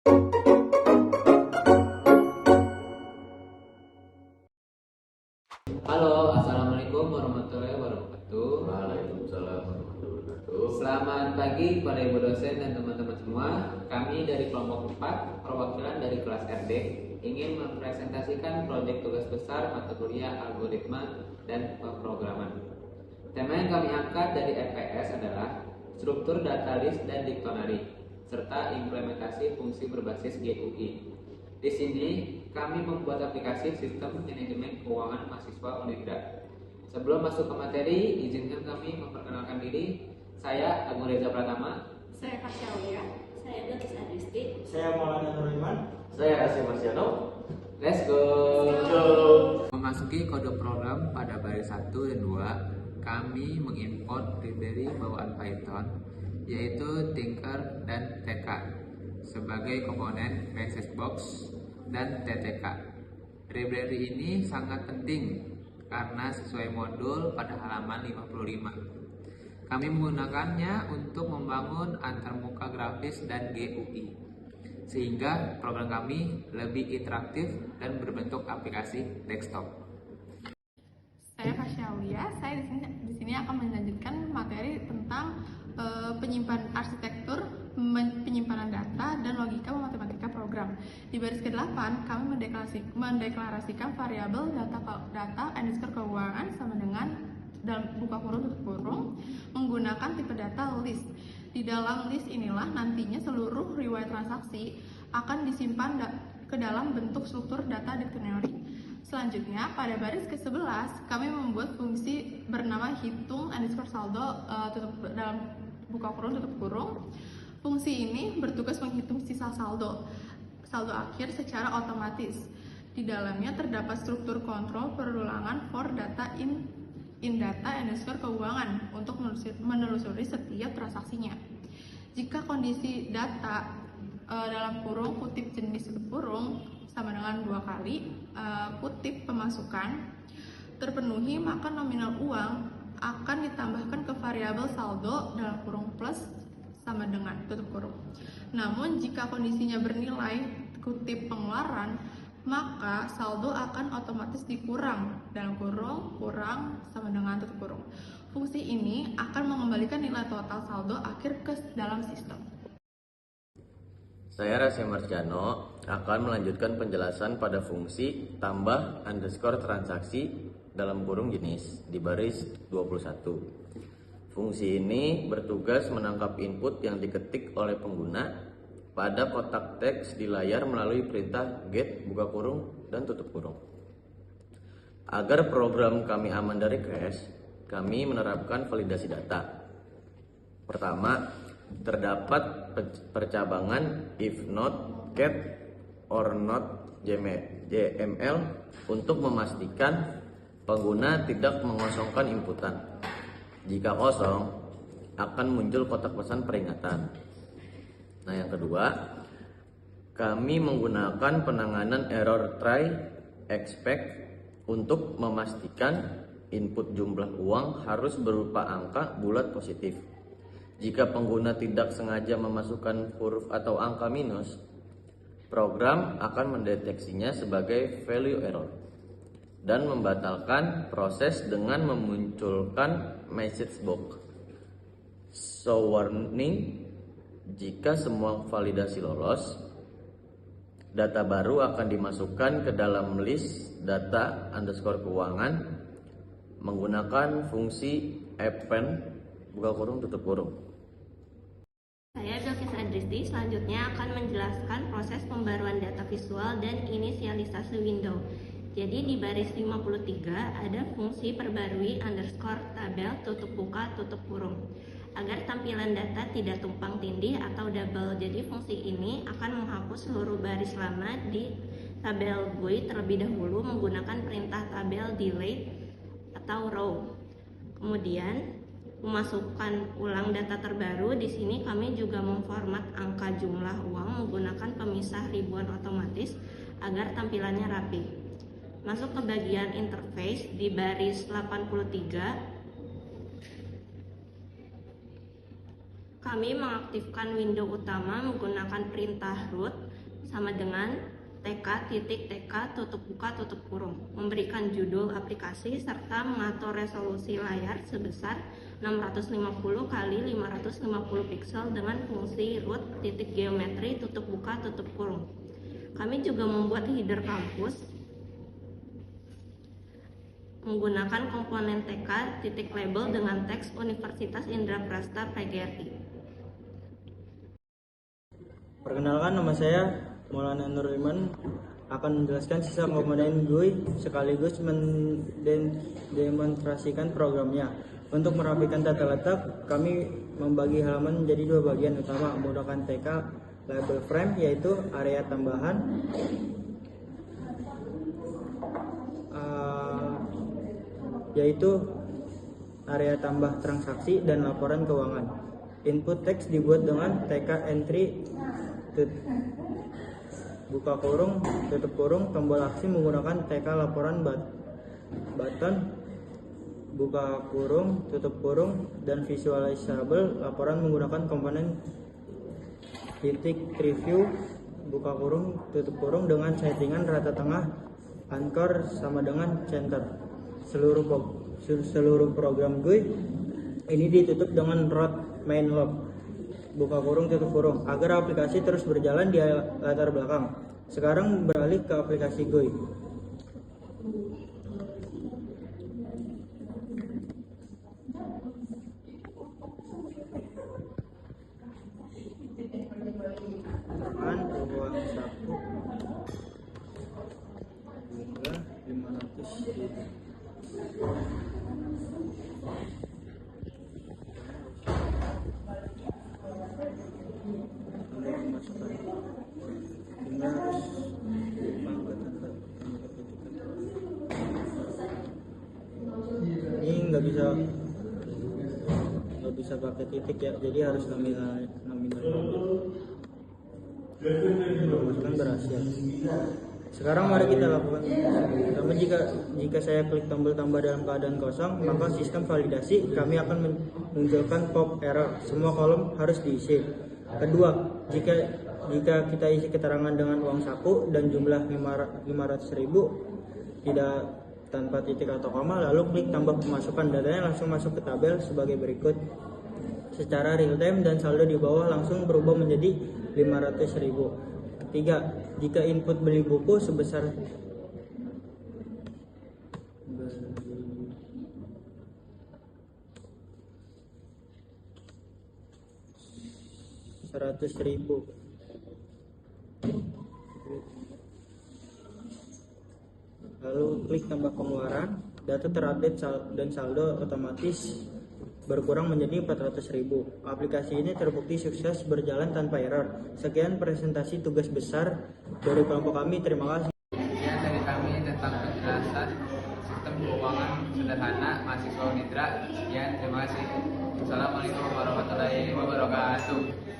Halo, Assalamualaikum warahmatullahi wabarakatuh. Waalaikumsalam warahmatullahi wabarakatuh. Selamat pagi kepada Ibu dosen dan teman-teman semua. Kami dari kelompok 4, perwakilan dari kelas RD, ingin mempresentasikan proyek tugas besar mata kuliah algoritma dan pemrograman. Tema yang kami angkat dari FPS adalah struktur data list dan dictionary, serta implementasi fungsi berbasis GUI. Di sini kami membuat aplikasi sistem manajemen keuangan mahasiswa Unida. Sebelum masuk ke materi, izinkan kami memperkenalkan diri. Saya Agung Reza Pratama. Saya Fasya Aulia. Saya Beatrice Adristi. Saya Maulana Nuriman. Saya Asyik Marsiano. Let's go. Memasuki kode program pada baris 1 dan 2, kami mengimport library bawaan Python, yaitu Tinker dan TK, sebagai komponen PSSBox dan TTK. Library ini sangat penting karena sesuai modul pada halaman 55. Kami menggunakannya untuk membangun antarmuka grafis dan GUI, sehingga program kami lebih interaktif dan berbentuk aplikasi desktop. Saya Fasya Aulia. Saya di sini akan melanjutkan materi tentang penyimpanan arsitektur, penyimpanan data, dan logika matematika program. Di baris ke-8, kami mendeklarasikan variabel data underscore keuangan sama dengan dalam buka kurung tutup kurung menggunakan tipe data list. Di dalam list inilah nantinya seluruh riwayat transaksi akan disimpan ke dalam bentuk struktur data dictionary. Selanjutnya, pada baris ke-11, kami membuat fungsi bernama hitung underscore saldo dalam buka kurung tutup kurung. Fungsi ini bertugas menghitung sisa saldo akhir secara otomatis. Di dalamnya terdapat struktur kontrol perulangan for data in data underscore keuangan untuk menelusuri setiap transaksinya. Jika kondisi data dalam kurung kutip jenis tutup kurung sama dengan 2 kali kutip pemasukan terpenuhi, maka nominal uang akan ditambahkan ke variabel saldo dalam kurung plus sama dengan tutup kurung. Namun jika kondisinya bernilai kutip pengeluaran, maka saldo akan otomatis dikurang dalam kurung sama dengan tutup kurung. Fungsi ini akan mengembalikan nilai total saldo akhir ke dalam sistem. Saya Asyik Marsiano akan melanjutkan penjelasan pada fungsi tambah underscore transaksi dalam kurung jenis di baris 21. Fungsi ini bertugas menangkap input yang diketik oleh pengguna pada kotak teks di layar melalui perintah get buka kurung dan tutup kurung. Agar program kami aman dari crash, kami menerapkan validasi data. Pertama, terdapat percabangan if not get or not JML untuk memastikan pengguna tidak mengosongkan inputan. Jika kosong, akan muncul kotak pesan peringatan. Nah, yang kedua, kami menggunakan penanganan error try expect untuk memastikan input jumlah uang harus berupa angka bulat positif. Jika pengguna tidak sengaja memasukkan huruf atau angka minus, program akan mendeteksinya sebagai value error dan membatalkan proses dengan memunculkan message box show warning. Jika semua validasi lolos, data baru akan dimasukkan ke dalam list data underscore keuangan menggunakan fungsi append buka kurung tutup kurung. Saya Beatrice Adristi selanjutnya akan menjelaskan proses pembaruan data visual dan inisialisasi window. Jadi di baris 53 ada fungsi perbarui underscore tabel tutup buka tutup kurung agar tampilan data tidak tumpang tindih atau double. Jadi fungsi ini akan menghapus seluruh baris lama di tabel GUI terlebih dahulu menggunakan perintah tabel delete atau row. Kemudian memasukkan ulang data terbaru. Di sini kami juga memformat angka jumlah uang menggunakan pemisah ribuan otomatis agar tampilannya rapi. Masuk ke bagian interface di baris 83. Kami mengaktifkan window utama menggunakan perintah root sama dengan tk.tk tutup buka tutup kurung, memberikan judul aplikasi serta mengatur resolusi layar sebesar 650 x 550 pixel dengan fungsi root titik geometri tutup buka tutup kurung. Kami juga membuat header kampus menggunakan komponen TK titik label dengan teks Universitas Indraprasta PGRI. Perkenalkan, nama saya Maulana Nurliman, akan menjelaskan sisa komponen GUI sekaligus mendemonstrasikan programnya. Untuk merapikan tata letak, kami membagi halaman menjadi dua bagian utama menggunakan TK label frame, yaitu area tambahan yaitu area tambah transaksi dan laporan keuangan. Input teks dibuat dengan TK entry buka kurung tutup kurung, tombol aksi menggunakan TK laporan button buka kurung tutup kurung, dan visualizable laporan menggunakan komponen titik preview buka kurung tutup kurung dengan settingan rata tengah anchor sama dengan center. Seluruh program GUI ini ditutup dengan root main log buka kurung tutup kurung agar aplikasi terus berjalan di latar belakang. Sekarang beralih ke aplikasi GUI. Uang saku bunga 500. Ini nggak bisa pakai titik ya, jadi harus nominal. Masukkan berhasil. Sekarang mari kita lakukan. Pertama, jika saya klik tombol tambah dalam keadaan kosong, maka sistem validasi kami akan menunjukkan pop error. Semua kolom harus diisi. Kedua, jika kita isi keterangan dengan uang saku dan jumlah 500.000 tidak tanpa titik atau koma, lalu klik tambah pemasukan, datanya langsung masuk ke tabel sebagai berikut secara real time dan saldo di bawah langsung berubah menjadi 500.000. Ketiga, jika input beli buku sebesar 100.000, lalu klik tambah pengeluaran, data terupdate dan saldo otomatis berkurang menjadi 400.000. Aplikasi ini terbukti sukses berjalan tanpa error. Sekian presentasi tugas besar dari kelompok kami. Terima kasih. Sekian dari kami tentang penjelasan sistem keuangan sederhana mahasiswa Unidra. Sekian, terima kasih. Assalamualaikum warahmatullahi wabarakatuh.